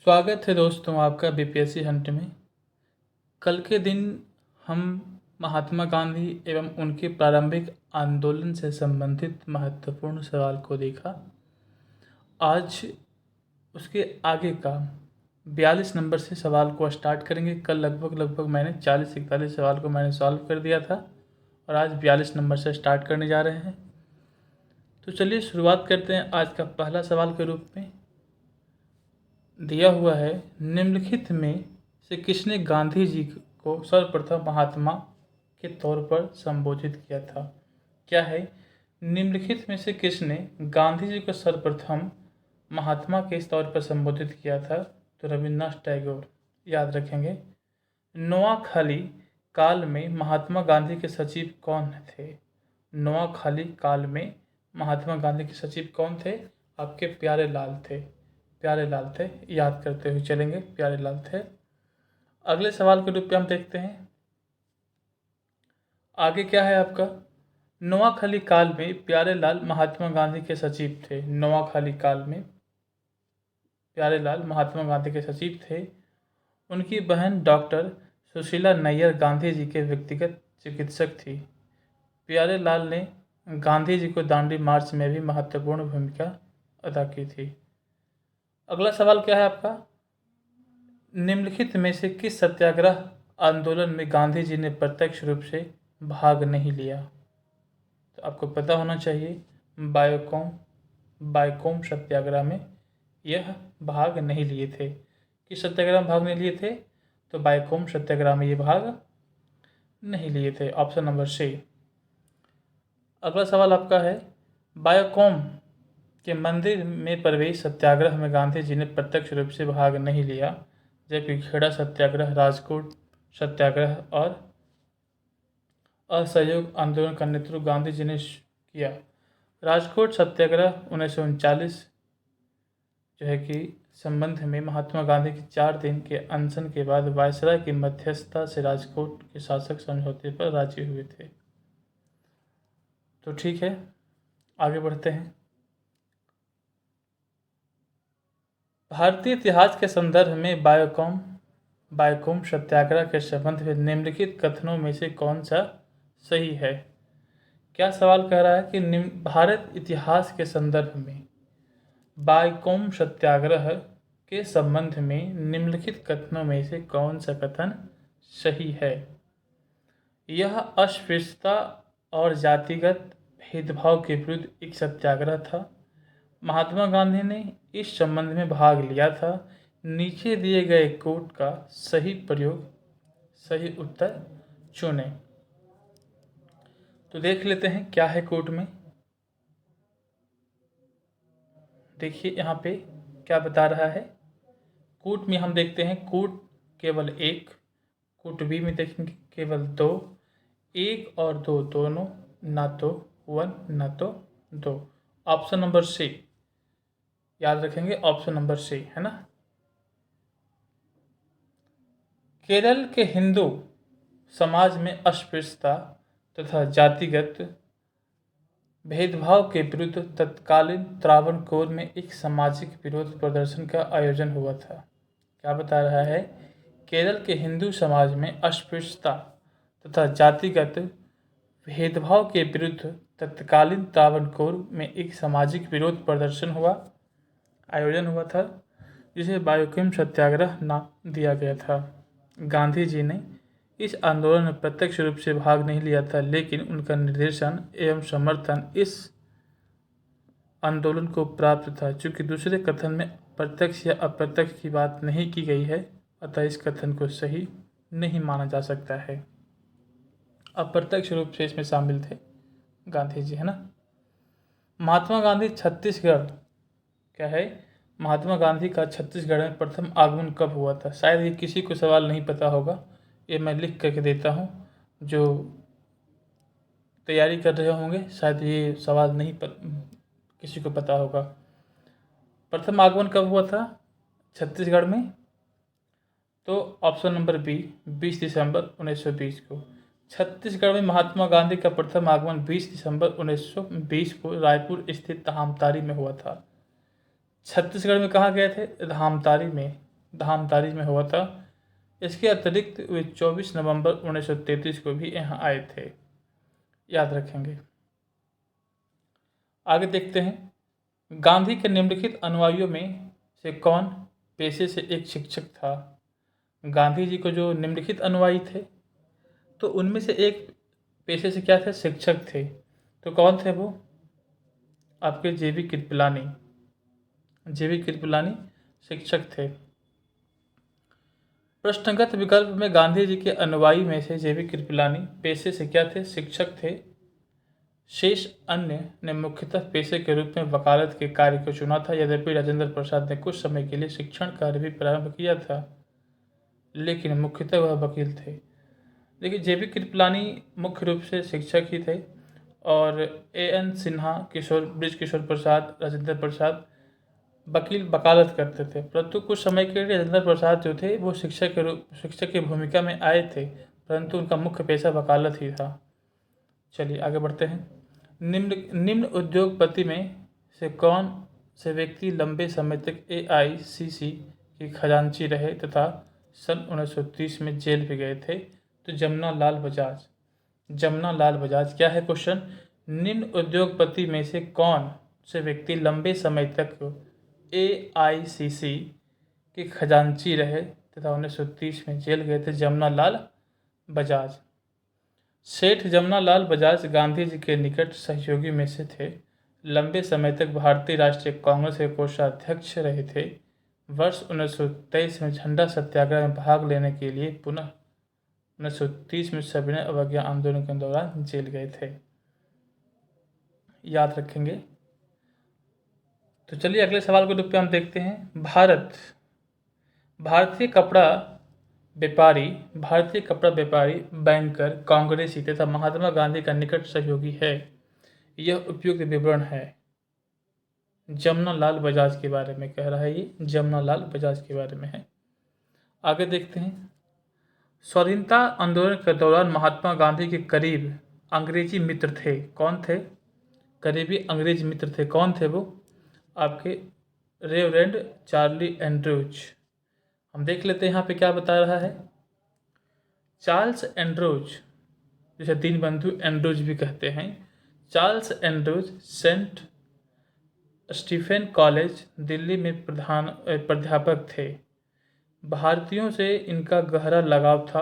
स्वागत है दोस्तों आपका बीपीएससी हंट में। कल के दिन हम महात्मा गांधी एवं उनके प्रारंभिक आंदोलन से संबंधित महत्वपूर्ण सवाल को देखा। आज उसके आगे का 42 नंबर से सवाल को स्टार्ट करेंगे। कल लगभग मैंने 40-41 सवाल को मैंने सॉल्व कर दिया था और आज 42 नंबर से स्टार्ट करने जा रहे हैं। तो चलिए शुरुआत करते हैं। आज का पहला सवाल के रूप में दिया हुआ है, निम्नलिखित में से किसने गांधी जी को सर्वप्रथम महात्मा के तौर पर संबोधित किया था। क्या है, निम्नलिखित में से किसने गांधी जी को सर्वप्रथम महात्मा के तौर पर संबोधित किया था। तो रविन्द्रनाथ टैगोर। याद रखेंगे। नोआखाली काल में महात्मा गांधी के सचिव कौन थे। नोआखाली काल में महात्मा गांधी के सचिव कौन थे। आपके प्यारे लाल थे। याद करते हुए चलेंगे, प्यारे लाल थे। अगले सवाल के रूप में हम देखते हैं आगे क्या है आपका। नोआखाली काल में प्यारे लाल महात्मा गांधी के सचिव थे। नोआखाली काल में प्यारे लाल महात्मा गांधी के सचिव थे। उनकी बहन डॉक्टर सुशीला नैयर गांधी जी के व्यक्तिगत चिकित्सक थी। प्यारे लाल ने गांधी जी को दांडी मार्च में भी महत्वपूर्ण भूमिका अदा की थी। अगला सवाल क्या है आपका, निम्नलिखित में से किस सत्याग्रह आंदोलन में गांधी जी ने प्रत्यक्ष रूप से भाग नहीं लिया। तो आपको पता होना चाहिए, बायकॉम सत्याग्रह में यह भाग नहीं लिए थे। किस सत्याग्रह में भाग नहीं लिए थे। तो बायकॉम सत्याग्रह में ये भाग नहीं लिए थे। Option number C. अगला सवाल आपका है, बायकॉम के मंदिर में प्रवेश सत्याग्रह में गांधी जी ने प्रत्यक्ष रूप से भाग नहीं लिया, जबकि खेड़ा सत्याग्रह, राजकोट सत्याग्रह और असहयोग आंदोलन का नेतृत्व गांधी जी ने किया। राजकोट सत्याग्रह 1939 जो है कि संबंध में महात्मा गांधी की 4 दिन के अनशन के बाद वायसराय की मध्यस्थता से राजकोट के शासक समझौते पर राजी हुए थे। तो ठीक है, आगे बढ़ते हैं। भारतीय इतिहास के संदर्भ में बायकॉम सत्याग्रह के संबंध में निम्नलिखित कथनों में से कौन सा सही है। क्या सवाल कह रहा है कि भारत इतिहास के संदर्भ में बायकॉम सत्याग्रह के संबंध में निम्नलिखित कथनों में से कौन सा कथन सही है। यह अस्पृश्यता और जातिगत भेदभाव के विरुद्ध एक सत्याग्रह था। महात्मा गांधी ने इस संबंध में भाग लिया था। नीचे दिए गए कोट का सही उत्तर चुनें। तो देख लेते हैं क्या है कोट में। देखिए यहाँ पे क्या बता रहा है। कोट में हम देखते हैं कोट केवल 1, कोट बी में देखेंगे केवल 2, 1 और 2 दोनों, ना तो 1 ना तो 2। Option number C. याद रखेंगे, ऑप्शन नंबर सी है ना। केरल के हिंदू समाज में अस्पृश्यता तथा जातिगत भेदभाव के विरुद्ध तत्कालीन त्रावणकोर में एक सामाजिक विरोध प्रदर्शन का आयोजन हुआ था। क्या बता रहा है, केरल के हिंदू समाज में अस्पृश्यता तथा जातिगत भेदभाव के विरुद्ध तत्कालीन त्रावणकोर में एक सामाजिक विरोध प्रदर्शन आयोजन हुआ था, जिसे बायकॉम सत्याग्रह नाम दिया गया था। गांधी जी ने इस आंदोलन में प्रत्यक्ष रूप से भाग नहीं लिया था, लेकिन उनका निर्देशन एवं समर्थन इस आंदोलन को प्राप्त था। चूँकि दूसरे कथन में प्रत्यक्ष या अप्रत्यक्ष की बात नहीं की गई है, अतः इस कथन को सही नहीं माना जा सकता है। अप्रत्यक्ष रूप से इसमें शामिल थे गांधी जी, है ना। महात्मा गांधी छत्तीसगढ़ क्या है, महात्मा गांधी का छत्तीसगढ़ में प्रथम आगमन कब हुआ था। शायद ये किसी को सवाल नहीं पता होगा, ये मैं लिख करके देता हूँ। जो तैयारी कर रहे होंगे शायद ये सवाल नहीं किसी को पता होगा। प्रथम आगमन कब हुआ था छत्तीसगढ़ में। तो ऑप्शन नंबर बी, 20 दिसंबर 1920 को। छत्तीसगढ़ में महात्मा गांधी का प्रथम आगमन 20 दिसंबर 1920 को रायपुर स्थित धामतारी में हुआ था। छत्तीसगढ़ में कहाँ गए थे, धामतारी में। धामतारी में हुआ था। इसके अतिरिक्त वे 24 नवंबर 1933 को भी यहाँ आए थे, याद रखेंगे। आगे देखते हैं, गांधी के निम्नलिखित अनुयायियों में से कौन पेशे से एक शिक्षक था। गांधी जी को जो निम्नलिखित अनुयायी थे तो उनमें से एक पेशे से क्या थे, शिक्षक थे। तो कौन थे वो? आपके जेबी कृपलानी। जेबी कृपलानी शिक्षक थे। प्रश्नगत विकल्प में गांधी जी के अनुयायी में से जेबी कृपलानी पेशे से क्या थे, शिक्षक थे। शेष अन्य ने मुख्यतः पेशे के रूप में वकालत के कार्य को चुना था। यद्यपि राजेंद्र प्रसाद ने कुछ समय के लिए शिक्षण कार्य भी प्रारंभ किया था, लेकिन मुख्यतः वह वकील थे। देखिए, जेबी कृपलानी मुख्य रूप से शिक्षक ही थे और एएन सिन्हा, ब्रिज किशोर प्रसाद, राजेंद्र प्रसाद वकालत करते थे। परंतु कुछ समय के लिए राजेंद्र प्रसाद जो थे वो शिक्षक की भूमिका में आए थे, परंतु उनका मुख्य पेशा वकालत ही था। चलिए आगे बढ़ते हैं। निम्न उद्योगपति में से कौन से व्यक्ति लंबे समय तक एआईसीसी के खजांची रहे तथा सन 1930 में जेल भी गए थे? तो जमुना लाल बजाज। जमुना लाल बजाज क्या है क्वेश्चन? निम्न उद्योगपति में से कौन से व्यक्ति लंबे समय तक एआईसीसी के खजांची रहे तथा 1930 में जेल गए थे? जमुना लाल बजाज। सेठ जमुना लाल बजाज गांधी जी के निकट सहयोगी में से थे। लंबे समय तक भारतीय राष्ट्रीय कांग्रेस के कोषाध्यक्ष रहे थे। वर्ष 1923 में झंडा सत्याग्रह में भाग लेने के लिए पुनः 1930 में सविनय अवज्ञा आंदोलन के दौरान जेल गए थे, याद रखेंगे। तो चलिए अगले सवाल के रूप में हम देखते हैं। भारतीय कपड़ा व्यापारी, बैंकर, कांग्रेसी तथा महात्मा गांधी का निकट सहयोगी है। यह उपयुक्त विवरण है। जमुना लाल बजाज के बारे में कह रहा है, ये जमुना लाल बजाज के बारे में है। आगे देखते हैं। स्वाधीनता आंदोलन के दौरान महात्मा गांधी के करीब अंग्रेजी मित्र थे। कौन थे? करीबी अंग्रेज मित्र थे। कौन थे वो? आपके रेवरेंड चार्ली एंड्रूज। हम देख लेते हैं यहाँ पे क्या बता रहा है। चार्ल्स एंड्रूज, जिसे दीनबंधु एंड्रूज भी कहते हैं, Charles Andrews Saint Stephen college Delhi में प्राध्यापक थे। भारतीयों से इनका गहरा लगाव था।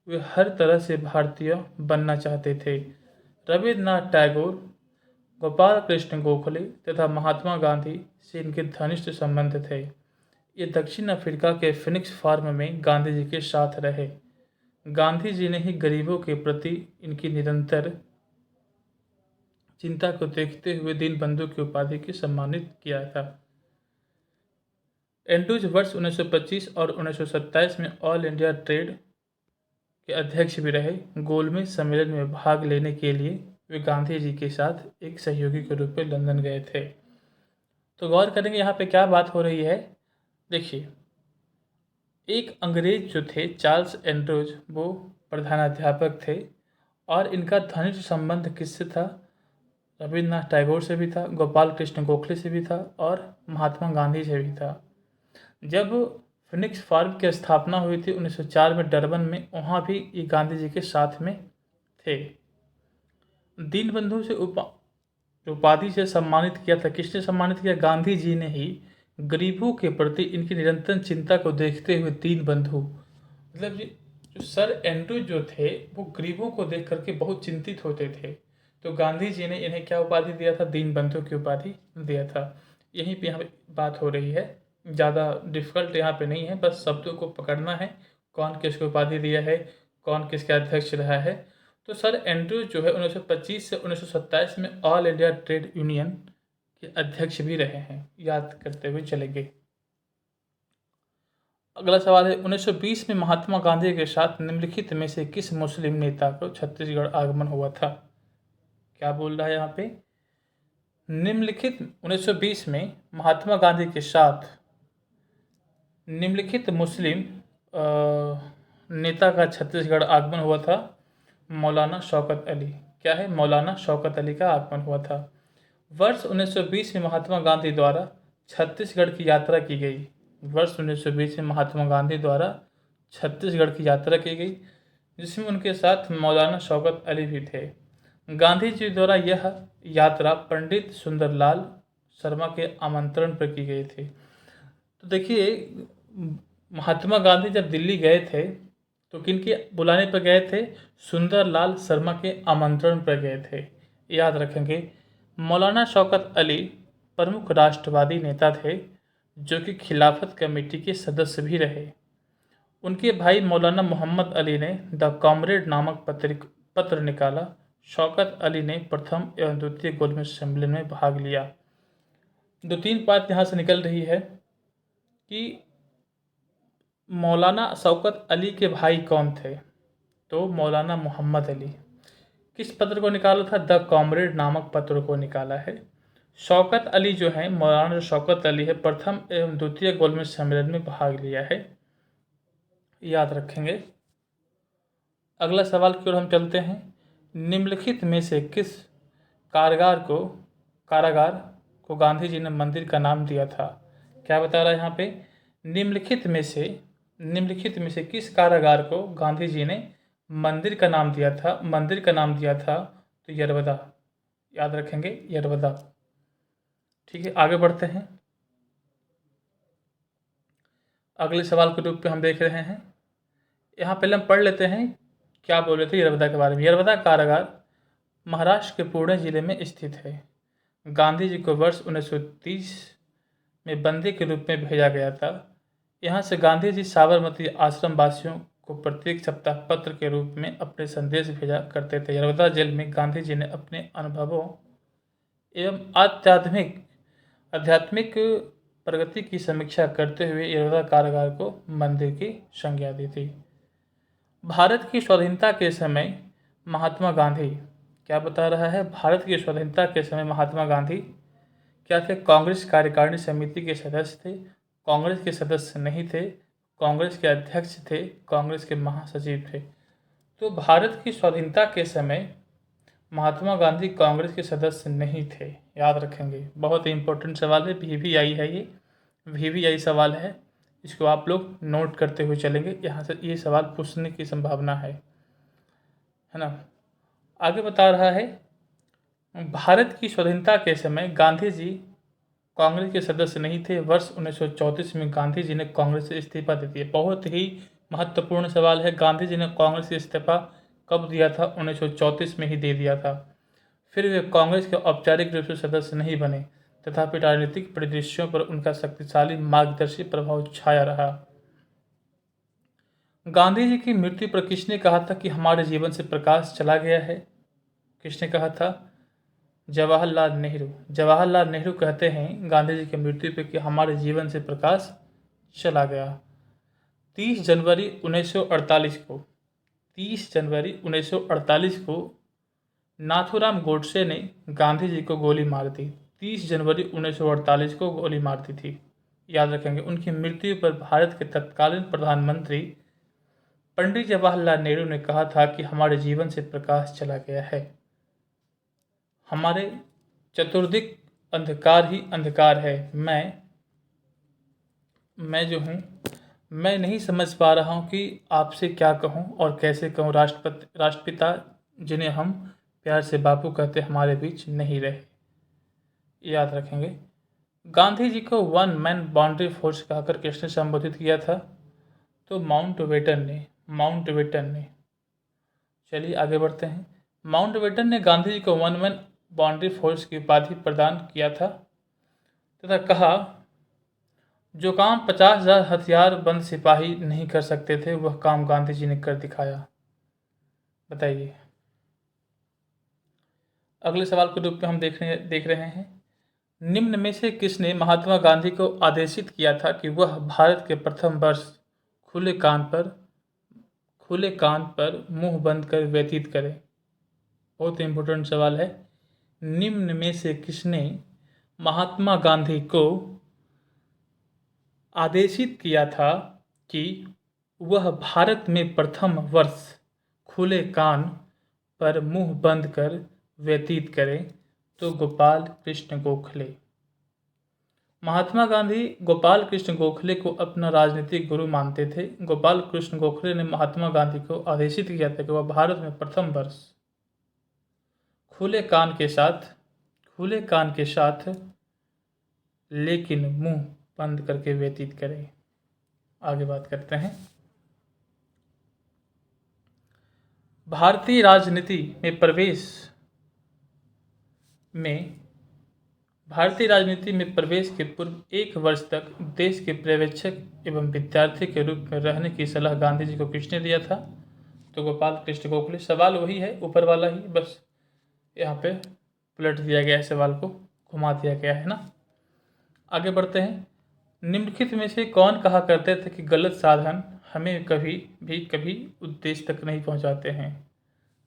वे हर तरह से भारतीय बनना चाहते थे। रविन्द्रनाथ टैगोर, गोपाल कृष्ण गोखले तथा महात्मा गांधी से इनके घनिष्ठ संबंध थे। ये दक्षिण अफ्रीका के फिनिक्स फार्म में गांधी जी के साथ रहे। गांधी जी ने ही गरीबों के प्रति इनकी निरंतर चिंता को देखते हुए दीनबंधु की उपाधि से सम्मानित किया था। एंड्रूज वर्ष 1925 और 1927 में ऑल इंडिया ट्रेड के अध्यक्ष भी रहे। गोलमेज सम्मेलन में भाग लेने के लिए वे गांधी जी के साथ एक सहयोगी के रूप में लंदन गए थे। तो गौर करेंगे यहाँ पे क्या बात हो रही है। देखिए, एक अंग्रेज जो थे चार्ल्स एंड्रूज, वो प्रधानाध्यापक थे और इनका घनिष्ठ संबंध किससे था? रविन्द्रनाथ टैगोर से भी था, गोपाल कृष्ण गोखले से भी था और महात्मा गांधी से भी था। जब फिनिक्स फार्म की स्थापना हुई थी 1904 में डरबन में, वहाँ भी ये गांधी जी के साथ में थे। दीनबंधु से उपाधि से सम्मानित किया था। किसने सम्मानित किया? गांधी जी ने ही। गरीबों के प्रति इनकी निरंतर चिंता को देखते हुए दीनबंधु, मतलब जो सर एंड्रूज जो थे वो गरीबों को देख करके बहुत चिंतित होते थे, तो गांधी जी ने इन्हें क्या उपाधि दिया था? दीनबंधु की उपाधि दिया था। यहीं पे यहाँ पे बात हो रही है, ज़्यादा डिफिकल्ट यहाँ पे नहीं है, बस शब्दों को पकड़ना है, कौन किसको उपाधि दिया है, कौन किसके अध्यक्ष रहा है। तो सर एंड्रूज जो है 1925 से 1927 में ऑल इंडिया ट्रेड यूनियन के अध्यक्ष भी रहे हैं, याद करते हुए चलेंगे। अगला सवाल है, 1920 में महात्मा गांधी के साथ निम्नलिखित में से किस मुस्लिम नेता को छत्तीसगढ़ आगमन हुआ था? क्या बोल रहा है यहाँ पे? निम्नलिखित 1920 में महात्मा गांधी के साथ निम्नलिखित मुस्लिम नेता का छत्तीसगढ़ आगमन हुआ था। मौलाना शौकत अली। क्या है? मौलाना शौकत अली का आगमन हुआ था। वर्ष 1920 में महात्मा गांधी द्वारा छत्तीसगढ़ की यात्रा की गई। वर्ष 1920 में महात्मा गांधी द्वारा छत्तीसगढ़ की यात्रा की गई, जिसमें उनके साथ मौलाना शौकत अली भी थे। गांधी जी द्वारा यह यात्रा पंडित सुंदरलाल शर्मा के आमंत्रण पर की गई थी। तो देखिए, महात्मा गांधी जब दिल्ली गए थे तो किनके बुलाने पर गए थे? सुंदरलाल शर्मा के आमंत्रण पर गए थे। याद रखेंगे, मौलाना शौकत अली प्रमुख राष्ट्रवादी नेता थे जो कि खिलाफत कमेटी के सदस्य भी रहे। उनके भाई मौलाना मोहम्मद अली ने द कॉमरेड नामक पत्र निकाला। शौकत अली ने प्रथम एवं द्वितीय गोलमेज सम्मेलन में भाग लिया। 2-3 बात यहाँ से निकल रही है कि मौलाना शौकत अली के भाई कौन थे? तो मौलाना मोहम्मद अली। किस पत्र को निकाला था? द कॉमरेड नामक पत्र को निकाला है। शौकत अली जो है, मौलाना शौकत अली है, प्रथम एवं द्वितीय गोलमेज सम्मेलन में भाग लिया है। याद रखेंगे। अगला सवाल की ओर हम चलते हैं। निम्नलिखित में से किस कारागार को गांधी जी ने मंदिर का नाम दिया था? क्या बता रहा है यहाँ पे? निम्नलिखित में से किस कारागार को गांधी जी ने मंदिर का नाम दिया था? तो यरवदा। याद रखेंगे, यरवदा। ठीक है, आगे बढ़ते हैं। अगले सवाल के रूप में हम देख रहे हैं। यहाँ पहले हम पढ़ लेते हैं क्या बोले थे यरवदा के बारे में। यरवदा कारागार महाराष्ट्र के पुणे जिले में स्थित है। गांधी जी को वर्ष 1930 में बंदी के रूप में भेजा गया था। यहाँ से गांधी जी साबरमती आश्रम वासियों को प्रत्येक सप्ताह पत्र के रूप में अपने संदेश भेजा करते थे। यरवदा जेल में गांधी जी ने अपने अनुभवों एवं आध्यात्मिक प्रगति की समीक्षा करते हुए यरवदा कारागार को मंदिर की संज्ञा दी थी। भारत की स्वाधीनता के समय महात्मा गांधी, क्या बता रहा है? भारत की स्वाधीनता के समय महात्मा गांधी क्या थे? कांग्रेस कार्यकारिणी समिति के सदस्य थे। कांग्रेस के सदस्य नहीं थे, कांग्रेस के अध्यक्ष थे, कांग्रेस के महासचिव थे। तो भारत की स्वाधीनता के समय महात्मा गांधी कांग्रेस के सदस्य नहीं थे। याद रखेंगे, बहुत ही इंपॉर्टेंट सवाल है, VVI है ये, VVI सवाल है। इसको आप लोग नोट करते हुए चलेंगे, यहाँ से ये सवाल पूछने की संभावना है ना। आगे बता रहा है, भारत की स्वाधीनता के समय गांधी जी कांग्रेस के सदस्य नहीं थे। वर्ष 1934 में गांधी जी ने कांग्रेस से इस्तीफा दे दिया। बहुत ही महत्वपूर्ण सवाल है। गांधी जी ने कांग्रेस से इस्तीफा कब दिया था? 1934 में ही दे दिया था। फिर वे कांग्रेस के औपचारिक रूप से सदस्य नहीं बने, तथापि राजनीतिक परिदृश्यों पर उनका शक्तिशाली मार्गदर्शी प्रभाव छाया रहा। गांधी जी की मृत्यु पर किसने कहा था कि हमारे जीवन से प्रकाश चला गया है? किसने कहा था? जवाहरलाल नेहरू। जवाहरलाल नेहरू कहते हैं गांधी जी की मृत्यु पर कि हमारे जीवन से प्रकाश चला गया। 30 जनवरी 1948 को नाथूराम गोडसे ने गांधी जी को गोली मार दी। 30 जनवरी 1948 को गोली मार दी थी। याद रखेंगे। उनकी मृत्यु पर भारत के तत्कालीन प्रधानमंत्री पंडित जवाहरलाल नेहरू ने कहा था कि हमारे जीवन से प्रकाश चला गया है। हमारे चतुर्दिक अंधकार ही अंधकार है। मैं जो हूँ, मैं नहीं समझ पा रहा हूँ कि आपसे क्या कहूँ और कैसे कहूँ। राष्ट्रपिता जिन्हें हम प्यार से बापू कहते हमारे बीच नहीं रहे। याद रखेंगे। गांधी जी को वन मैन बाउंड्री फोर्स कहकर किसने संबोधित किया था? तो माउंटबेटन ने। चलिए आगे बढ़ते हैं। माउंटबेटन ने गांधी जी को वन मैन बाउंड्री फोर्स की उपाधि प्रदान किया था तथा कहा, जो काम 50,000 हथियारबंद सिपाही नहीं कर सकते थे वह काम गांधी जी ने कर दिखाया। बताइए। अगले सवाल के रूप में हम देख रहे हैं, निम्न में से किसने महात्मा गांधी को आदेशित किया था कि वह भारत के प्रथम वर्ष खुले कान पर मुंह बंद कर व्यतीत करें? बहुत इंपॉर्टेंट सवाल है। निम्न में से किसने महात्मा गांधी को आदेशित किया था कि वह भारत में प्रथम वर्ष खुले कान पर मुंह बंद कर व्यतीत करें? तो गोपाल कृष्ण गोखले। महात्मा गांधी गोपाल कृष्ण गोखले को अपना राजनीतिक गुरु मानते थे। गोपाल कृष्ण गोखले ने महात्मा गांधी को आदेशित किया था कि वह भारत में प्रथम वर्ष खुले कान के साथ लेकिन मुंह बंद करके व्यतीत करें। आगे बात करते हैं। भारतीय राजनीति में प्रवेश के पूर्व 1 वर्ष तक देश के पर्यवेक्षक एवं विद्यार्थी के रूप में रहने की सलाह गांधी जी को किसने दिया था? तो गोपाल कृष्ण गोखले। सवाल वही है, ऊपर वाला ही, बस यहाँ पे पलट दिया गया है, सवाल को घुमा दिया गया है ना। आगे बढ़ते हैं। निम्नलिखित में से कौन कहा करते थे कि गलत साधन हमें कभी उद्देश्य तक नहीं पहुंचाते हैं?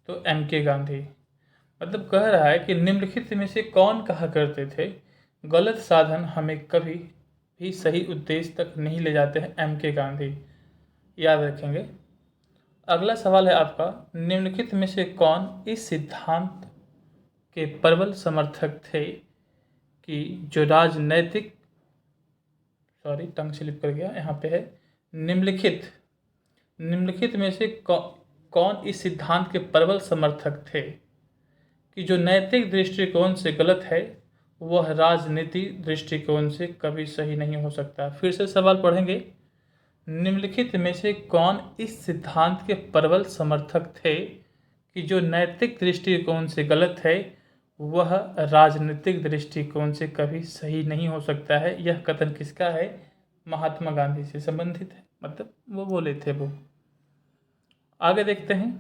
तो M.K. गांधी। मतलब कह रहा है कि निम्नलिखित में से कौन कहा करते थे गलत साधन हमें कभी भी सही उद्देश्य तक नहीं ले जाते हैं? M.K. गांधी। याद रखेंगे। अगला सवाल है आपका, निम्नलिखित में से कौन इस सिद्धांत के प्रबल समर्थक थे कि जो राजनैतिक टंग स्लिप कर गया, यहाँ पे है निम्नलिखित में से कौन इस सिद्धांत के प्रबल समर्थक थे कि जो नैतिक दृष्टिकोण से गलत है वह राजनीतिक दृष्टिकोण से कभी सही नहीं हो सकता। फिर से सवाल पढ़ेंगे। निम्नलिखित में से कौन इस सिद्धांत के प्रबल समर्थक थे कि जो नैतिक दृष्टिकोण से गलत है वह राजनीतिक दृष्टिकोण से कभी सही नहीं हो सकता है? यह कथन किसका है? महात्मा गांधी से संबंधित है, मतलब वो बोले थे वो। आगे देखते हैं।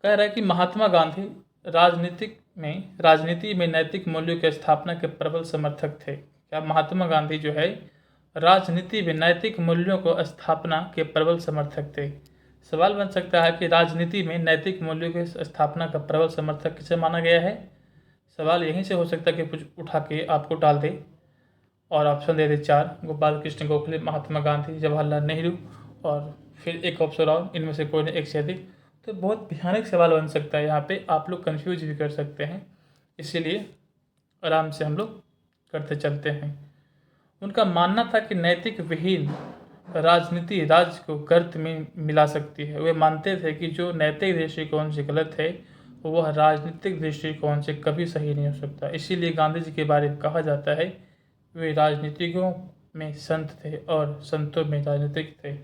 कह रहा है कि महात्मा गांधी राजनीति में नैतिक मूल्यों की स्थापना के प्रबल समर्थक थे। क्या महात्मा गांधी जो है राजनीति में नैतिक मूल्यों को स्थापना के प्रबल समर्थक थे? सवाल बन सकता है कि राजनीति में नैतिक मूल्यों की स्थापना का प्रबल समर्थक किसे माना गया है? सवाल यहीं से हो सकता है कि कुछ उठा के आपको डाल दे और ऑप्शन दे दे 4, गोपाल कृष्ण गोखले, महात्मा गांधी, जवाहरलाल नेहरू और फिर एक ऑप्शन और, इनमें से कोई नहीं, एक से अधिक। तो बहुत भयानक सवाल बन सकता है, यहाँ पे आप लोग कंफ्यूज भी कर सकते हैं, इसीलिए आराम से हम लोग करते चलते हैं। उनका मानना था कि नैतिक विहीन राजनीति राज्य को गर्त में मिला सकती है। वे मानते थे कि जो नैतिक दृष्टिकोण से गलत है वह राजनीतिक दृष्टिकोण से कभी सही नहीं हो सकता। इसीलिए गांधी जी के बारे में कहा जाता है वे राजनीतिज्ञों में संत थे और संतों में राजनीतिक थे।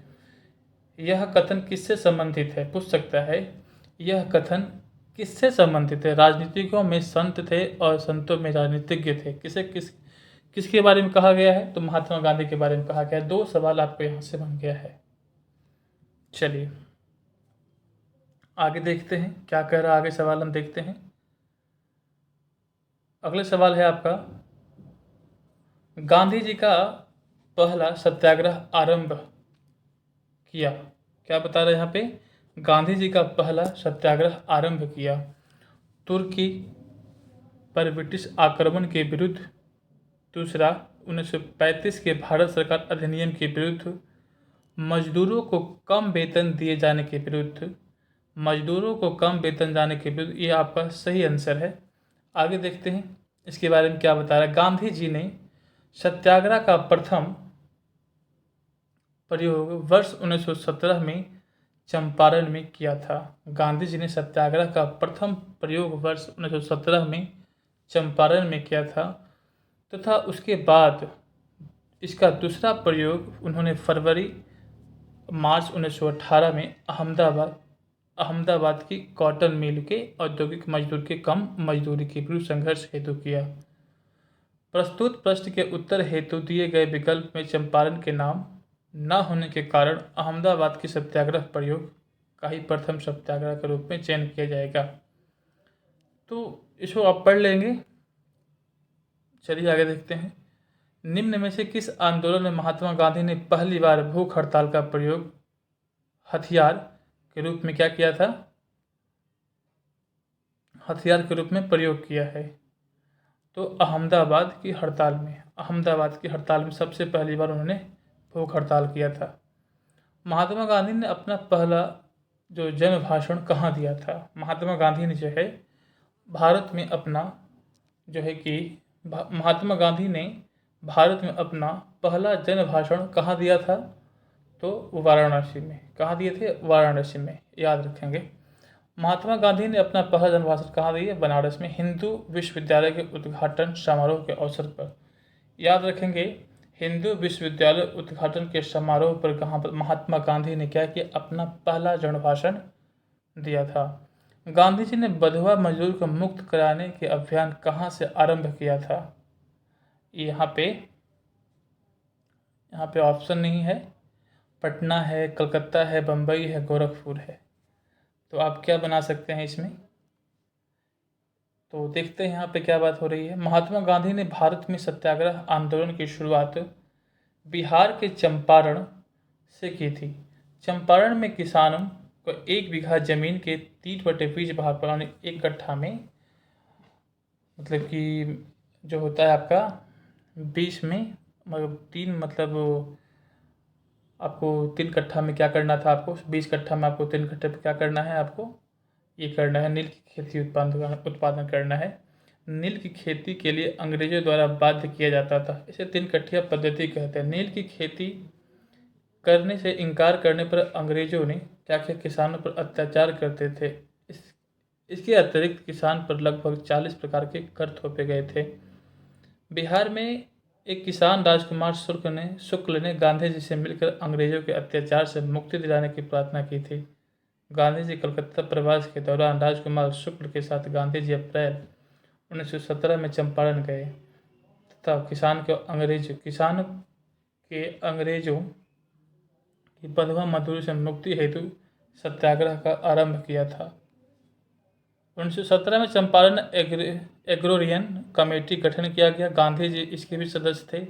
यह कथन किससे संबंधित है? पूछ सकता है, यह कथन किससे संबंधित है? राजनीतिज्ञों में संत थे और संतों में राजनीतिज्ञ थे। किसके बारे में कहा गया है? तो महात्मा गांधी के बारे में कहा गया है। 2 सवाल आपको यहाँ से बन गया है। चलिए आगे देखते हैं क्या कह रहा है। आगे सवाल हम देखते हैं। अगला सवाल है आपका, गांधी जी का पहला सत्याग्रह आरंभ किया। क्या बता रहे हैं यहाँ पे? गांधी जी का पहला सत्याग्रह आरंभ किया तुर्की पर ब्रिटिश आक्रमण के विरुद्ध। दूसरा 1935 के भारत सरकार अधिनियम के विरुद्ध। मजदूरों को कम वेतन दिए जाने के विरुद्ध। मजदूरों को कम वेतन जाने के विरुद्ध। ये आपका सही आंसर है। आगे देखते हैं इसके बारे में क्या बता रहा है। गांधी जी ने सत्याग्रह का प्रथम प्रयोग वर्ष 1917 में चंपारण में किया था। गांधी जी ने सत्याग्रह का प्रथम प्रयोग वर्ष 1917 में चंपारण में किया था तथा उसके बाद इसका दूसरा प्रयोग उन्होंने मार्च 1918 में अहमदाबाद की कॉटन मिल के औद्योगिक मजदूर के कम मजदूरी के विरुद्ध संघर्ष हेतु किया। प्रस्तुत प्रश्न के उत्तर हेतु दिए गए विकल्प में चंपारण के नाम न होने के कारण अहमदाबाद की सत्याग्रह प्रयोग का ही प्रथम सत्याग्रह के रूप में चयन किया जाएगा। तो इसको आप पढ़ लेंगे। चलिए आगे देखते हैं। निम्न में से किस आंदोलन में महात्मा गांधी ने पहली बार भूख हड़ताल का प्रयोग हथियार के रूप में क्या किया था? हथियार के रूप में प्रयोग किया है? तो अहमदाबाद की हड़ताल में सबसे पहली बार उन्होंने भूख हड़ताल किया था। महात्मा गांधी ने अपना पहला जो जन भाषण कहाँ दिया था? महात्मा गांधी ने जो है भारत में अपना जो है कि महात्मा गांधी ने भारत में अपना पहला जन भाषण कहाँ दिया था? तो वाराणसी में। कहाँ दिए थे? वाराणसी में, याद रखेंगे। महात्मा गांधी ने अपना पहला जन भाषण कहाँ दिया? बनारस में, हिंदू विश्वविद्यालय के उद्घाटन समारोह के अवसर पर। याद रखेंगे, हिंदू विश्वविद्यालय उद्घाटन के समारोह पर कहाँ पर महात्मा गांधी ने क्या किया? अपना पहला जन भाषण दिया था। गांधी जी ने बंधुआ मजदूर को मुक्त कराने के अभियान कहाँ से आरंभ किया था? यहाँ पे ऑप्शन नहीं है। पटना है, कलकत्ता है, बम्बई है, गोरखपुर है। तो आप क्या बना सकते हैं इसमें? तो देखते हैं यहाँ पे क्या बात हो रही है। महात्मा गांधी ने भारत में सत्याग्रह आंदोलन की शुरुआत बिहार के चंपारण से की थी। चंपारण में किसानों को 1 बीघा जमीन के 3/20 भाग पर, यानी 1 कट्ठा में, मतलब कि जो होता है आपका 20 में, मतलब 3, मतलब आपको 3 कट्ठा में क्या करना था? आपको 20 कट्ठा में आपको 3 कट्ठे पे क्या करना है? आपको ये करना है, नील की खेती उत्पादन करना है। नील की खेती के लिए अंग्रेजों द्वारा बाध्य किया जाता था। इसे 3 कट्ठिया पद्धति कहते हैं। नील की खेती करने से इनकार करने पर अंग्रेजों ने क्या किया? किसानों पर अत्याचार करते थे। इसके अतिरिक्त किसान पर लगभग 40 प्रकार के कर थोपे गए थे। बिहार में एक किसान राजकुमार शुक्ल ने गांधी जी से मिलकर अंग्रेजों के अत्याचार से मुक्ति दिलाने की प्रार्थना की थी। गांधी जी कलकत्ता प्रवास के दौरान राजकुमार शुक्ल के साथ गांधी जी अप्रैल 1917 में चंपारण गए तथा किसान के अंग्रेजों की बंधुआ मजदूरी से मुक्ति हेतु सत्याग्रह का आरंभ किया था। 1917 में चंपारण एग्रोरियन कमेटी गठन किया गया। गांधी जी इसके भी सदस्य थे।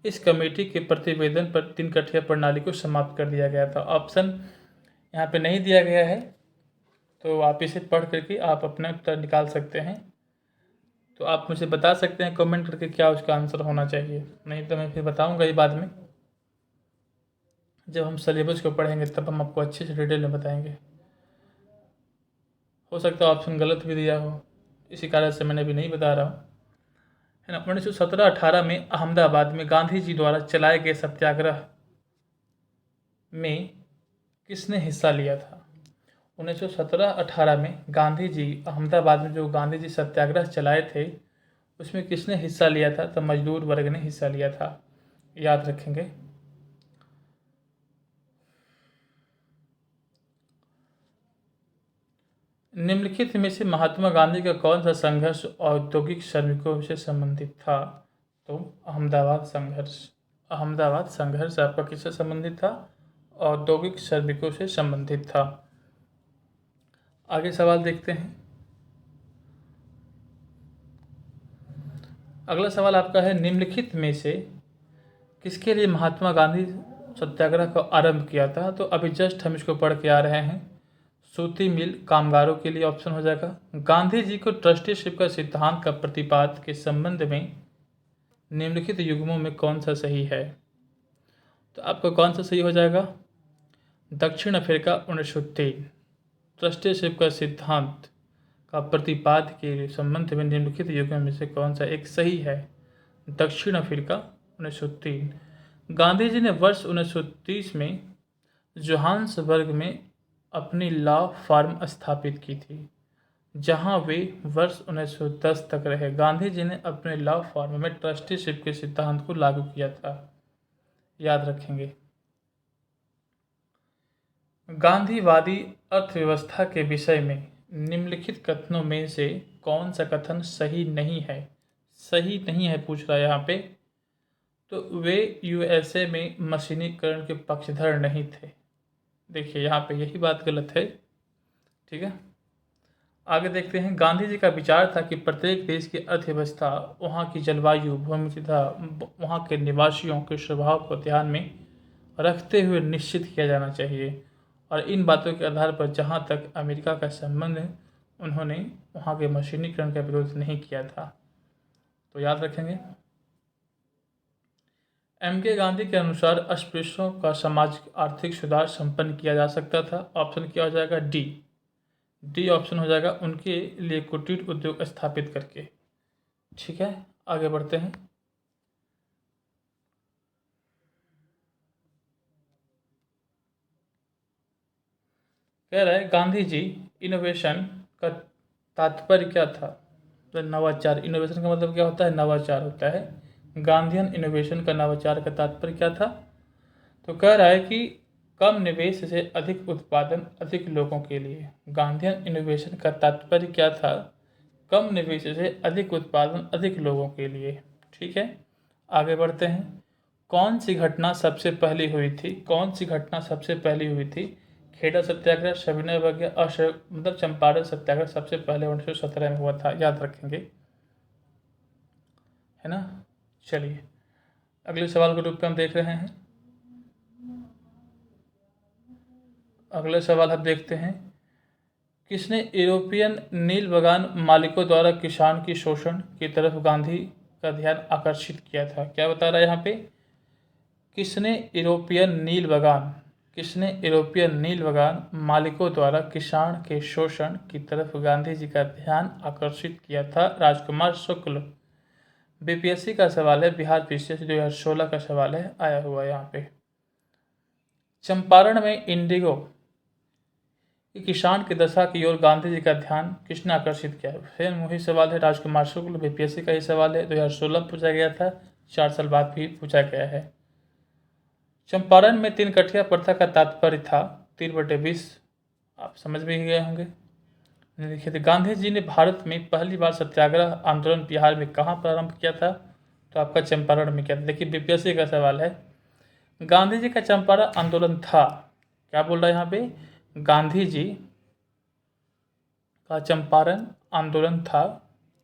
इस कमेटी के प्रतिवेदन पर 3 कट्ठिया प्रणाली को समाप्त कर दिया गया था। ऑप्शन यहाँ पे नहीं दिया गया है, तो आप इसे पढ़ करके आप अपना उत्तर निकाल सकते हैं। तो आप मुझे बता सकते हैं कमेंट करके क्या उसका आंसर होना चाहिए, नहीं तो मैं फिर बताऊंगा ये बाद में। जब हम सिलेबस को पढ़ेंगे तब हम आपको अच्छे से डिटेल में बताएंगे। हो सकता है ऑप्शन गलत भी दिया हो, इसी कारण से मैंने अभी नहीं बता रहा हूँ, है ना। 1917-18 में अहमदाबाद में गांधी जी द्वारा चलाए गए सत्याग्रह में किसने हिस्सा लिया था? 1917-18 में गांधी जी अहमदाबाद में जो गांधी जी सत्याग्रह चलाए थे उसमें किसने हिस्सा लिया था? तो मजदूर वर्ग ने हिस्सा लिया था, याद रखेंगे। निम्नलिखित में से महात्मा गांधी का कौन सा संघर्ष औद्योगिक श्रमिकों से संबंधित था? तो अहमदाबाद संघर्ष आपका किससे संबंधित था? औद्योगिक श्रमिकों से संबंधित था। आगे सवाल देखते हैं। अगला सवाल आपका है, निम्नलिखित में से किसके लिए महात्मा गांधी सत्याग्रह का आरंभ किया था? तो अभी जस्ट हम इसको पढ़ के आ रहे हैं। सूती मिल कामगारों के लिए ऑप्शन हो जाएगा। गांधी जी को ट्रस्टीशिप का सिद्धांत का प्रतिपाद के संबंध में निम्नलिखित युग्मों में कौन सा सही है? तो आपका कौन सा सही हो जाएगा? दक्षिण अफ्रीका 1903। ट्रस्टीशिप का सिद्धांत का प्रतिपाद के संबंध में निम्नलिखित युग्मों में से कौन सा एक सही है? दक्षिण अफ्रीका 1903। गांधी जी ने वर्ष 1930 में जोहान्सबर्ग में अपनी लॉ फार्म स्थापित की थी, जहां वे वर्ष 1910 तक रहे। गांधी जी ने अपने लॉ फार्म में ट्रस्टीशिप के सिद्धांत को लागू किया था, याद रखेंगे। गांधीवादी अर्थव्यवस्था के विषय में निम्नलिखित कथनों में से कौन सा कथन सही नहीं है? सही नहीं है पूछ रहा है यहाँ पे। तो वे यूएसए में मशीनीकरण के पक्षधर नहीं थे। देखिए यहाँ पे यही बात गलत है, ठीक है। आगे देखते हैं। गांधी जी का विचार था कि प्रत्येक देश की अर्थव्यवस्था वहाँ की जलवायु, भूमि तथा वहाँ के निवासियों के स्वभाव को ध्यान में रखते हुए निश्चित किया जाना चाहिए, और इन बातों के आधार पर जहाँ तक अमेरिका का संबंध है उन्होंने वहाँ के मशीनीकरण का विरोध नहीं किया था, तो याद रखेंगे। एम.के. गांधी के अनुसार अस्पृश्यों का सामाजिक आर्थिक सुधार संपन्न किया जा सकता था। ऑप्शन क्या हो जाएगा? डी ऑप्शन हो जाएगा, उनके लिए कुटीर उद्योग स्थापित करके। ठीक है, आगे बढ़ते हैं। कह रहा है गांधी जी इनोवेशन का तात्पर्य क्या था। तो नवाचार, इनोवेशन का मतलब क्या होता है, नवाचार होता है। गांधीयन इनोवेशन का नवाचार का तात्पर्य क्या था। तो कह रहा है कि कम निवेश से अधिक उत्पादन अधिक लोगों के लिए। गांधीयन इनोवेशन का तात्पर्य क्या था, कम निवेश से अधिक उत्पादन अधिक लोगों के लिए। ठीक है, आगे बढ़ते हैं। कौन सी घटना सबसे पहली हुई थी, कौन सी घटना सबसे पहली हुई थी। खेड़ा सत्याग्रह, सविनय अवज्ञा, मतलब चंपारण सत्याग्रह सबसे पहले 1917 में हुआ था, याद रखेंगे, है ना। चलिए अगले सवाल के रूप में हम देख रहे हैं। अगले सवाल हम देखते हैं। किसने यूरोपियन नील बगान मालिकों द्वारा किसान की शोषण की तरफ गांधी का ध्यान आकर्षित किया था। क्या बता रहा है यहाँ पे, किसने यूरोपियन नील बगान, किसने यूरोपियन नील बगान मालिकों द्वारा किसान के शोषण की तरफ गांधी जी का ध्यान आकर्षित किया था। राजकुमार शुक्ल। बीपीएससी का सवाल है, बिहार पीसीएस 2016 का सवाल है, आया हुआ है यहाँ पे। चंपारण में इंडिगो कि किसान की दशा की ओर गांधी जी का ध्यान किसने आकर्षित किया। फिर वही सवाल है, राजकुमार शुक्ल। बीपीएससी का ही सवाल है, 2016 में पूछा गया था, 4 साल बाद भी पूछा गया है। चंपारण में 3 कठिया प्रथा का तात्पर्य था 3/20, आप समझ भी गए होंगे। देखिए थे, गांधी जी ने भारत में पहली बार सत्याग्रह आंदोलन बिहार में कहाँ प्रारंभ किया था, तो आपका चंपारण में किया था। देखिए बीपीएससी का सवाल है, गांधी जी का चंपारण आंदोलन था, क्या बोल रहा है यहाँ पे, गांधी जी का चंपारण आंदोलन था।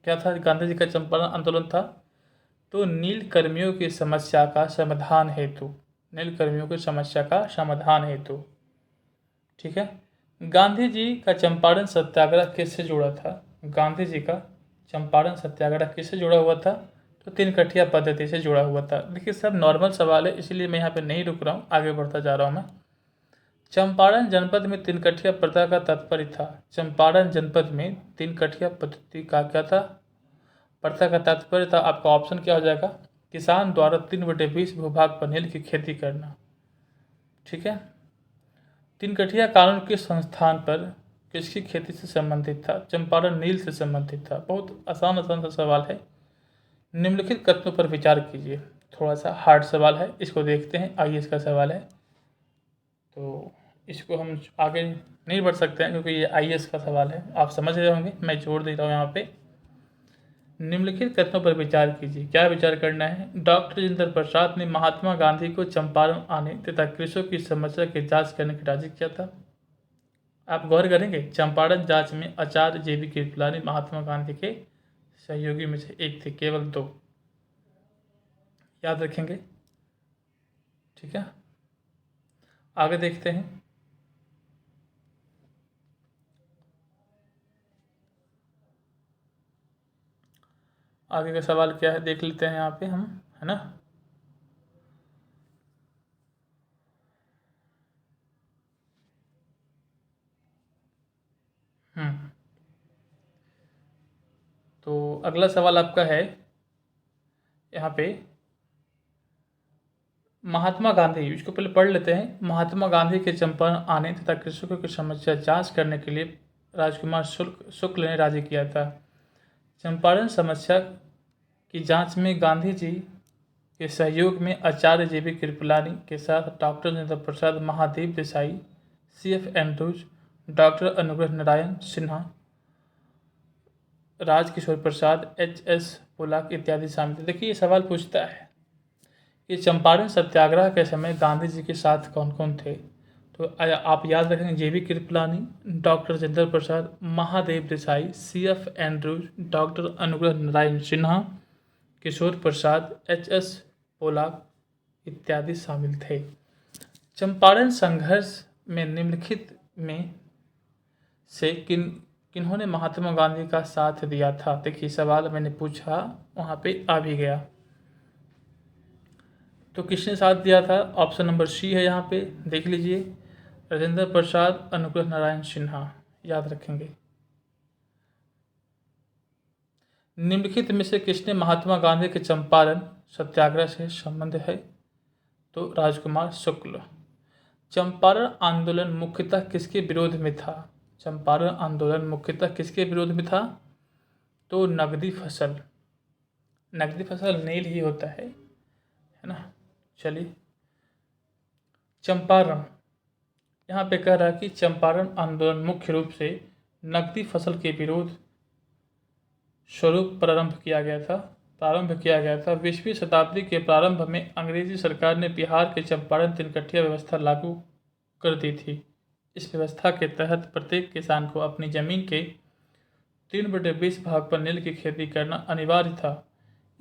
क्या था गांधी जी का चंपारण आंदोलन था, तो नील कर्मियों की समस्या का समाधान हेतु, नील कर्मियों की समस्या का समाधान हेतु। ठीक है, गांधी जी का चंपारण सत्याग्रह किससे जुड़ा था, गांधी जी का चंपारण सत्याग्रह किससे जुड़ा हुआ था, तो 3 कठिया पद्धति से जुड़ा हुआ था। देखिए सब नॉर्मल सवाल है, इसलिए मैं यहाँ पे नहीं रुक रहा हूँ, आगे बढ़ता जा रहा हूँ मैं। चंपारण जनपद में 3 कठिया प्रथा का तात्पर्य था। चंपारण जनपद में 3 कठिया पद्धति का क्या था, प्रथा का तात्पर्य था। आपका ऑप्शन क्या हो जाएगा, किसान द्वारा 3/20 भूभाग पर नील की खेती करना। ठीक है, 3 कठिया कानून किस संस्थान पर किसकी खेती से संबंधित था, चंपारण नील से संबंधित था। बहुत आसान आसान सा सवाल है। निम्नलिखित कथनों पर विचार कीजिए, थोड़ा सा हार्ड सवाल है, इसको देखते हैं। आईएएस का सवाल है, तो इसको हम आगे नहीं बढ़ सकते हैं क्योंकि ये आईएएस का सवाल है, आप समझ रहे होंगे, मैं जोड़ दे रहा हूँ यहाँ पे। निम्नलिखित कथनों पर विचार कीजिए, क्या विचार करना है। डॉक्टर राजेंद्र प्रसाद ने महात्मा गांधी को चंपारण आने तथा कृषकों की समस्या की जांच करने की राजी किया था। आप गौर करेंगे, चंपारण जांच में आचार्य जेबी कृपलानी महात्मा गांधी के सहयोगी में से एक थे, केवल 2, याद रखेंगे। ठीक है, आगे देखते हैं। आगे का सवाल क्या है देख लेते हैं यहाँ पे हम, है ना। हम्म, तो अगला सवाल आपका है यहाँ पे, महात्मा गांधी, इसको पहले पढ़ लेते हैं। महात्मा गांधी के चंपारण आने तथा कृषकों की समस्या जांच करने के लिए राजकुमार शुक्ल ने राजी किया था। चंपारण समस्या की जांच में गांधी जी के सहयोग में आचार्य जेबी कृपलानी के साथ doctor Rajendra Prasad, Mahadev Desai, CF Andrews, doctor Anugrah Narayan Sinha, Rajkishore प्रसाद, HS पोलाक इत्यादि शामिल थे। देखिए ये सवाल पूछता है कि चंपारण सत्याग्रह के समय गांधी जी के साथ कौन कौन थे, तो आप याद रखेंगे, JB Kripalani, doctor Rajendra Prasad, Mahadev Desai, CF Andrews, doctor Anugrah Narayan Sinha, किशोर प्रसाद, HS पोलाक इत्यादि शामिल थे। चंपारण संघर्ष में निम्नलिखित में से किन्होंने महात्मा गांधी का साथ दिया था। देखिए सवाल मैंने पूछा वहाँ पे आ भी गया, तो किसने साथ दिया था, ऑप्शन नंबर सी है यहाँ पे, देख लीजिए, राजेंद्र प्रसाद, अनुग्रह नारायण सिन्हा, याद रखेंगे। निम्नलिखित में से किसने महात्मा गांधी के चंपारण सत्याग्रह से संबंध है, तो राजकुमार शुक्ल। चंपारण आंदोलन मुख्यतः किसके विरोध में था? चंपारण आंदोलन मुख्यतः किसके विरोध में था? तो नकदी फसल नील ही होता है ना। चलिए, चंपारण, यहाँ पे कह रहा है कि चंपारण आंदोलन मुख्य रूप से नकदी फसल के विरोध स्वरूप प्रारंभ किया गया था। 20वीं शताब्दी के प्रारंभ में अंग्रेजी सरकार ने बिहार के चंपारण तिनकठिया व्यवस्था लागू कर दी थी। इस व्यवस्था के तहत प्रत्येक किसान को अपनी जमीन के 3/20 भाग पर नील की खेती करना अनिवार्य था।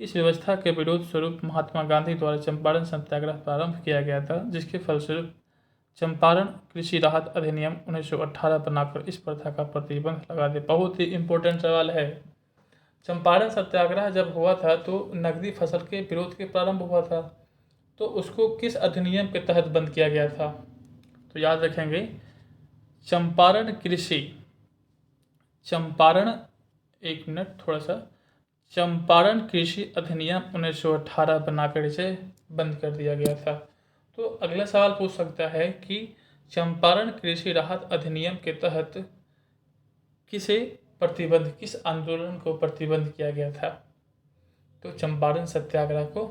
इस व्यवस्था के विरोध स्वरूप महात्मा गांधी द्वारा चंपारण सत्याग्रह प्रारंभ किया गया था, जिसके फलस्वरूप चंपारण कृषि राहत अधिनियम 1918 बनाकर इस प्रथा का प्रतिबंध लगा दे। बहुत ही इंपॉर्टेंट सवाल है। चंपारण सत्याग्रह जब हुआ था तो नकदी फसल के विरोध के प्रारंभ हुआ था, तो उसको किस अधिनियम के तहत बंद किया गया था? तो याद रखेंगे, चंपारण कृषि, चंपारण कृषि अधिनियम 1918 बनाकर इसे बंद कर दिया गया था। तो अगला सवाल पूछ सकता है कि चंपारण कृषि राहत अधिनियम के तहत किस आंदोलन को प्रतिबंध किया गया था? तो चंपारण सत्याग्रह को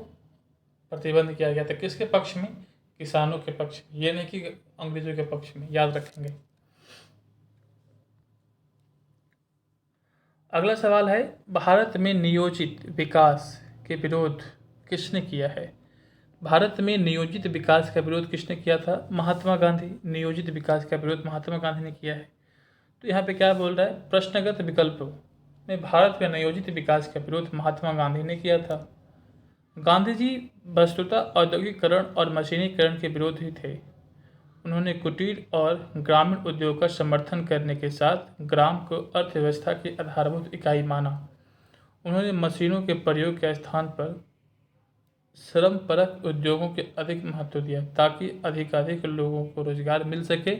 प्रतिबंध किया गया था। किसके पक्ष में? किसानों के पक्ष में, ये नहीं कि अंग्रेजों के पक्ष में, याद रखेंगे। अगला सवाल है, भारत में नियोजित विकास के विरोध किसने किया है? भारत में नियोजित विकास का विरोध किसने किया था? महात्मा गांधी। नियोजित विकास का विरोध महात्मा गांधी ने किया है। तो यहाँ पे क्या बोल रहा है? प्रश्नगत विकल्प में भारत में नियोजित विकास का विरोध महात्मा गांधी ने किया था। गांधी जी वस्तुतः औद्योगिकरण और मशीनीकरण के विरोधी थे। उन्होंने कुटीर और ग्रामीण उद्योग का समर्थन करने के साथ ग्राम को अर्थव्यवस्था की आधारभूत इकाई माना। उन्होंने मशीनों के प्रयोग के स्थान पर श्रमपरक उद्योगों के अधिक महत्व दिया ताकि अधिकाधिक लोगों को रोजगार मिल सके।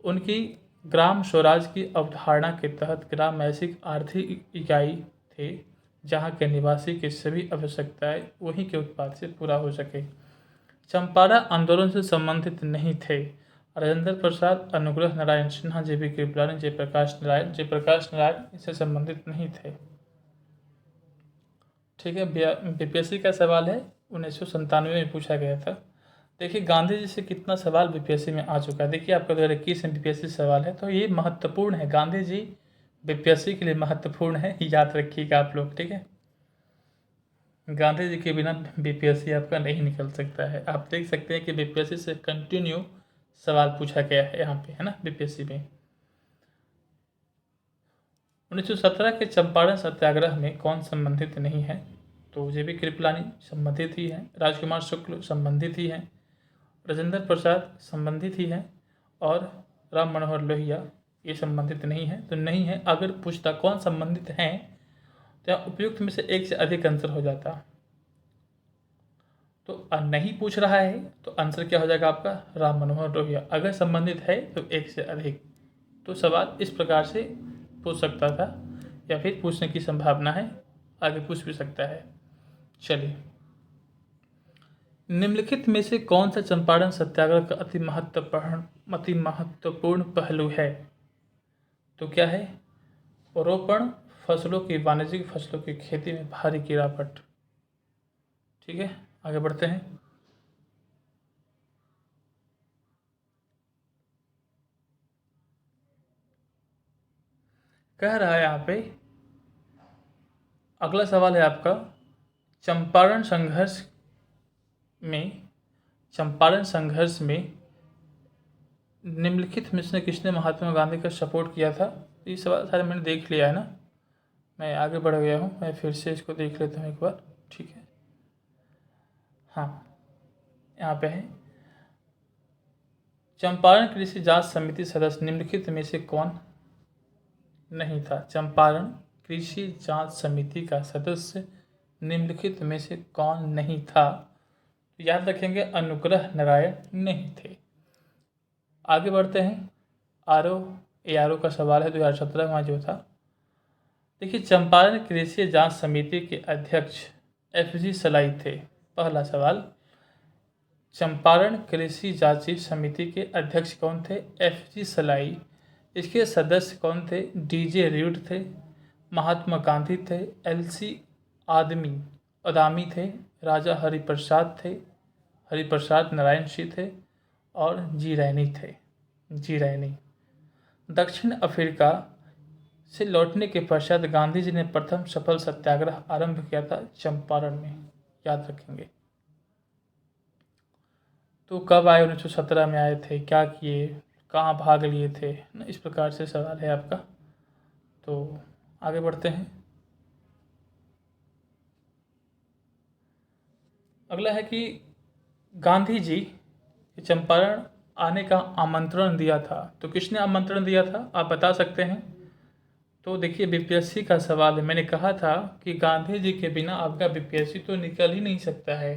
उनकी ग्राम स्वराज की अवधारणा के तहत ग्राम ऐसी आर्थिक इकाई थे जहां के निवासी की सभी आवश्यकताएं वहीं के उत्पाद से पूरा हो सके। चंपारण आंदोलन से संबंधित नहीं थे राजेंद्र प्रसाद, अनुग्रह नारायण सिन्हा, जे बी कृपलानी, जयप्रकाश नारायण इससे संबंधित नहीं थे। ठीक है, बीपीएससी का सवाल है, 1997 में पूछा गया था। देखिए गांधी जी से कितना सवाल बीपीएससी में आ चुका है। देखिए आपका 2021 में बीपीएससी सवाल है, तो ये महत्वपूर्ण है। गांधी जी बीपीएससी के लिए महत्वपूर्ण है, याद रखिएगा आप लोग। ठीक है, गांधी जी के बिना बीपीएससी आपका नहीं निकल सकता है। आप देख सकते हैं कि बीपीएससी से कंटिन्यू सवाल पूछा गया है यहाँ पे, है ना, बीपीएससी में। 1917 के चंपारण सत्याग्रह में कौन संबंधित नहीं है? तो जे.बी. कृपलानी संबंधित ही हैं, राजकुमार शुक्ल संबंधित ही हैं, राजेंद्र प्रसाद संबंधित ही हैं और राम मनोहर लोहिया ये संबंधित नहीं है। तो नहीं है, अगर पूछता कौन संबंधित हैं तो उपयुक्त में से एक से अधिक आंसर हो जाता। तो नहीं पूछ रहा है तो आंसर क्या हो जाएगा आपका? राम मनोहर लोहिया। अगर संबंधित है तो एक से अधिक। तो सवाल इस प्रकार से पूछ सकता था या फिर पूछने की संभावना है, आगे पूछ भी सकता है। चलिए, निम्नलिखित में से कौन सा चंपारण सत्याग्रह का अति महत्वपूर्ण पहलू है? तो क्या है? रोपण फसलों की, वाणिज्यिक फसलों की खेती में भारी गिरावट। ठीक है, आगे बढ़ते हैं। कह रहा है यहाँ पे, अगला सवाल है आपका, चंपारण संघर्ष में निम्नलिखित में से किसने महात्मा गांधी का सपोर्ट किया था? ये सवाल सारे मैंने देख लिया है ना, मैं आगे बढ़ गया हूँ, मैं फिर से इसको देख लेता हूँ एक बार। ठीक है, हाँ, यहाँ पे है, चंपारण कृषि जांच समिति सदस्य निम्नलिखित में से कौन नहीं था? चंपारण कृषि जांच समिति का सदस्य निम्नलिखित में से कौन नहीं था? तो याद रखेंगे, अनुग्रह नारायण नहीं थे। आगे बढ़ते हैं। आरओ का सवाल है 2017 में जो था। देखिए, चंपारण कृषि जांच समिति के अध्यक्ष FG सलाई थे। पहला सवाल, चंपारण कृषि जांच समिति के अध्यक्ष कौन थे? FG सलाई। इसके सदस्य कौन थे? DJ रीड थे, महात्मा गांधी थे, LC आदमी थे, राजा हरिप्रसाद नारायण सिंह थे और जी रैनी थे। जी रैनी। दक्षिण अफ्रीका से लौटने के पश्चात गांधी जी ने प्रथम सफल सत्याग्रह आरंभ किया था चंपारण में, याद रखेंगे। तो कब आए? 1917 में आए थे। क्या किए? कहाँ भाग लिए थे? इस प्रकार से सवाल है आपका। तो आगे बढ़ते हैं। अगला है कि गांधी जी चंपारण आने का आमंत्रण दिया था, तो किसने आमंत्रण दिया था आप बता सकते हैं? तो देखिए, बीपीएससी का सवाल है। मैंने कहा था कि गांधी जी के बिना आपका बीपीएससी तो निकल ही नहीं सकता है।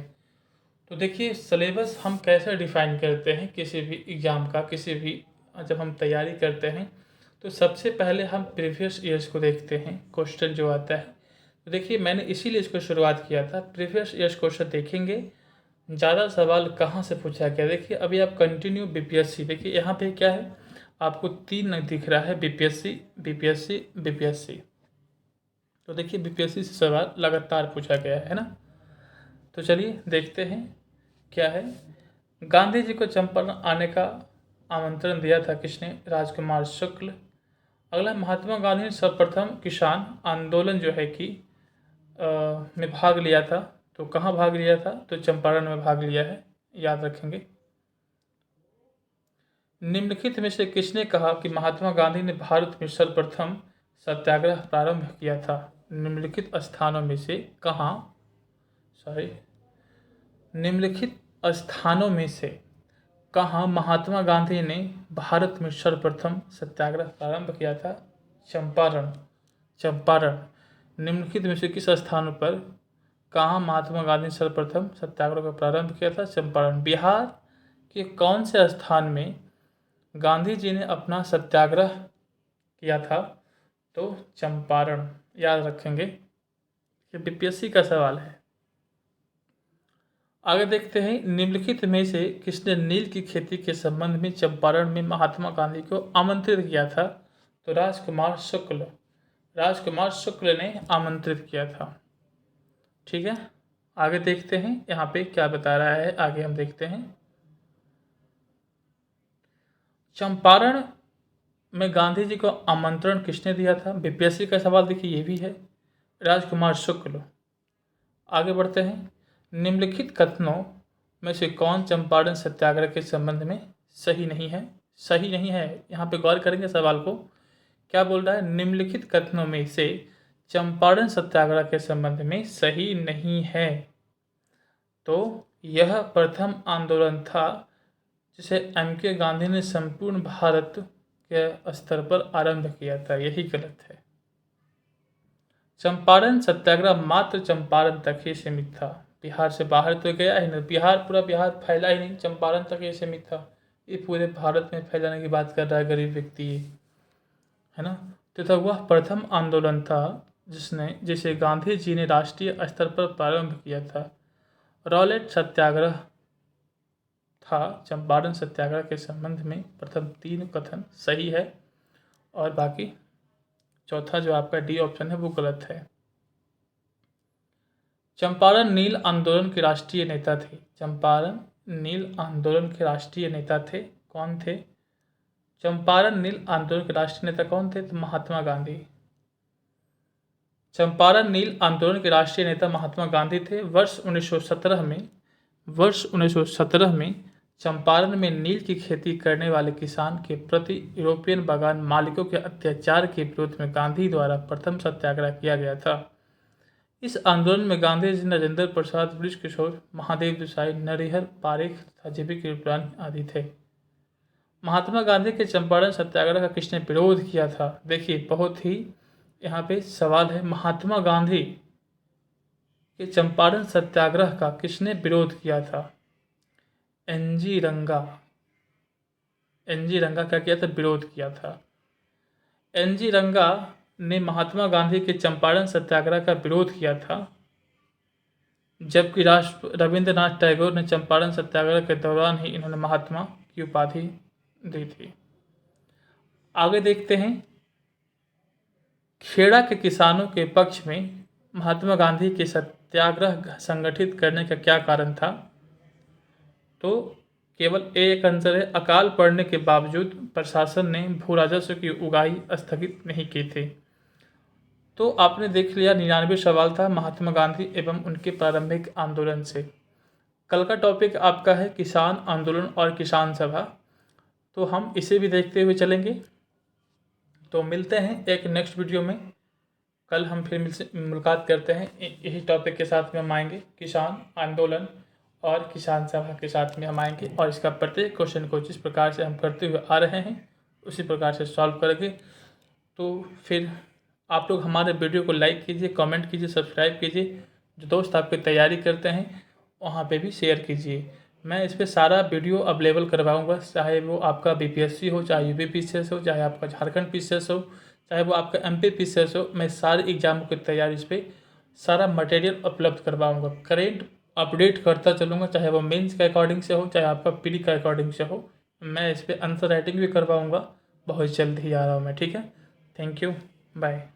तो देखिए, सिलेबस हम कैसे डिफाइन करते हैं किसी भी एग्ज़ाम का, किसी भी जब हम तैयारी करते हैं तो सबसे पहले हम प्रीवियस ईयर्स को देखते हैं, क्वेश्चन जो आता है। तो देखिए, मैंने इसीलिए इसको शुरुआत किया था, प्रीवियस ईयर्स क्वेश्चन देखेंगे, ज़्यादा सवाल कहाँ से पूछा गया। देखिए, अभी आप कंटिन्यू बीपीएससी, देखिए यहाँ पे क्या है, आपको 3 दिख रहा है, बीपीएससी बीपीएससी बीपीएससी। तो देखिए, बीपीएससी से सवाल लगातार पूछा गया है ना। तो चलिए देखते हैं क्या है। गांधी जी को चंपारण आने का आमंत्रण दिया था किसने? राजकुमार शुक्ल। अगला, महात्मा गांधी ने सर्वप्रथम किसान आंदोलन जो है कि में भाग लिया था, तो कहाँ भाग लिया था? तो चंपारण में भाग लिया है, याद रखेंगे। निम्नलिखित में से किसने कहा कि महात्मा गांधी ने भारत में सर्वप्रथम सत्याग्रह प्रारंभ किया था? निम्नलिखित स्थानों में से कहाँ निम्नलिखित स्थानों में से कहाँ महात्मा गांधी ने भारत में सर्वप्रथम सत्याग्रह प्रारंभ किया था? चंपारण। चंपारण। निम्नलिखित में से किस स्थानों पर कहाँ महात्मा गांधी ने सर्वप्रथम सत्याग्रह का प्रारंभ किया था? चंपारण। बिहार के कौन से स्थान में गांधी जी ने अपना सत्याग्रह किया था? तो चंपारण, याद रखेंगे, ये बीपीएससी का सवाल है। आगे देखते हैं, निम्नलिखित में से किसने नील की खेती के संबंध में चंपारण में महात्मा गांधी को आमंत्रित किया था? तो राजकुमार शुक्ल। राजकुमार शुक्ल ने आमंत्रित किया था। ठीक है, आगे देखते हैं यहाँ पे क्या बता रहा है, आगे हम देखते हैं। चंपारण में गांधी जी को आमंत्रण किसने दिया था? बीपीएससी का सवाल देखिए, ये भी है, राजकुमार शुक्ल। आगे बढ़ते हैं। निम्नलिखित कथनों में से कौन चंपारण सत्याग्रह के संबंध में सही नहीं है? सही नहीं है, यहाँ पे गौर करेंगे सवाल को। क्या बोल रहा है? निम्नलिखित कथनों में से चंपारण सत्याग्रह के संबंध में सही नहीं है। तो यह प्रथम आंदोलन था जिसे MK गांधी ने संपूर्ण भारत के स्तर पर आरंभ किया था, यही गलत है। चंपारण सत्याग्रह मात्र चंपारण तक ही सीमित था, बिहार से बाहर तो गया ही नहीं, पूरा बिहार फैला ही नहीं, चंपारण तक ही सीमित था। ये पूरे भारत में फैलाने की बात कर रहा है गरीब व्यक्ति, है ना। तथा वह प्रथम आंदोलन था जिसे गांधी जी ने राष्ट्रीय स्तर पर प्रारंभ किया था। रॉलेट सत्याग्रह था। चंपारण सत्याग्रह के संबंध में प्रथम 3 कथन सही है और बाकी चौथा जो आपका डी ऑप्शन है वो गलत है। चंपारण नील आंदोलन के राष्ट्रीय नेता थे। चंपारण नील आंदोलन के राष्ट्रीय नेता थे, कौन थे? चंपारण नील आंदोलन के राष्ट्रीय नेता कौन थे? तो महात्मा गांधी। चंपारण नील आंदोलन के राष्ट्रीय नेता महात्मा गांधी थे। वर्ष 1917 में चंपारण में नील की खेती करने वाले किसान के प्रति यूरोपियन बागान मालिकों के अत्याचार के विरोध में गांधी द्वारा प्रथम सत्याग्रह किया गया था। इस आंदोलन में गांधी जी राजेंद्र प्रसाद, बृज किशोर, महादेव देसाई, नरहरि पारेख तथा JB कृपलानी आदि थे। महात्मा गांधी के चंपारण सत्याग्रह का किसने विरोध किया था? देखिए, बहुत ही यहाँ पे सवाल है, महात्मा गांधी के चंपारण सत्याग्रह का किसने विरोध किया था? NG रंगा। NG रंगा क्या किया था? विरोध किया था। NG रंगा ने महात्मा गांधी के चंपारण सत्याग्रह का विरोध किया था। जबकि राष्ट्र रविंद्रनाथ टैगोर ने चंपारण सत्याग्रह के दौरान ही इन्होंने महात्मा की उपाधि दी थी। आगे देखते हैं, खेड़ा के किसानों के पक्ष में महात्मा गांधी के सत्याग्रह संगठित करने का क्या कारण था? तो केवल एक आंसर है, अकाल पड़ने के बावजूद प्रशासन ने भू राजस्व की उगाही स्थगित नहीं की थी। तो आपने देख लिया 99 सवाल था महात्मा गांधी एवं उनके प्रारंभिक आंदोलन से। कल का टॉपिक आपका है किसान आंदोलन और किसान सभा, तो हम इसे भी देखते हुए चलेंगे। तो मिलते हैं एक नेक्स्ट वीडियो में। कल हम फिर मुलाकात करते हैं, यही टॉपिक के साथ में हम आएंगे, किसान आंदोलन और किसान सभा के साथ में हम आएंगे और इसका प्रत्येक क्वेश्चन को जिस प्रकार से हम करते हुए आ रहे हैं उसी प्रकार से सॉल्व करेंगे। तो फिर आप लोग हमारे वीडियो को लाइक कीजिए, कमेंट कीजिए, सब्सक्राइब कीजिए। जो दोस्त आपकी तैयारी करते हैं वहाँ पे भी शेयर कीजिए। मैं इस पर सारा वीडियो अवेलेबल करवाऊँगा, चाहे वो आपका बीपीएससी हो, चाहे यूपी पीसीएस हो, चाहे आपका झारखंड पीसीएस हो, चाहे वो आपका एमपी पीसीएस हो। मैं सारे एग्जामों की तैयारी इस पर सारा मटेरियल उपलब्ध करवाऊँगा, करेंट अपडेट करता चलूँगा, चाहे वो मेंस के अकॉर्डिंग से हो, चाहे आपका प्री के अकॉर्डिंग से हो। मैं इस पर आंसर राइटिंग भी करवाऊँगा, बहुत जल्द ही आ रहा हूँ मैं। ठीक है, थैंक यू, बाय।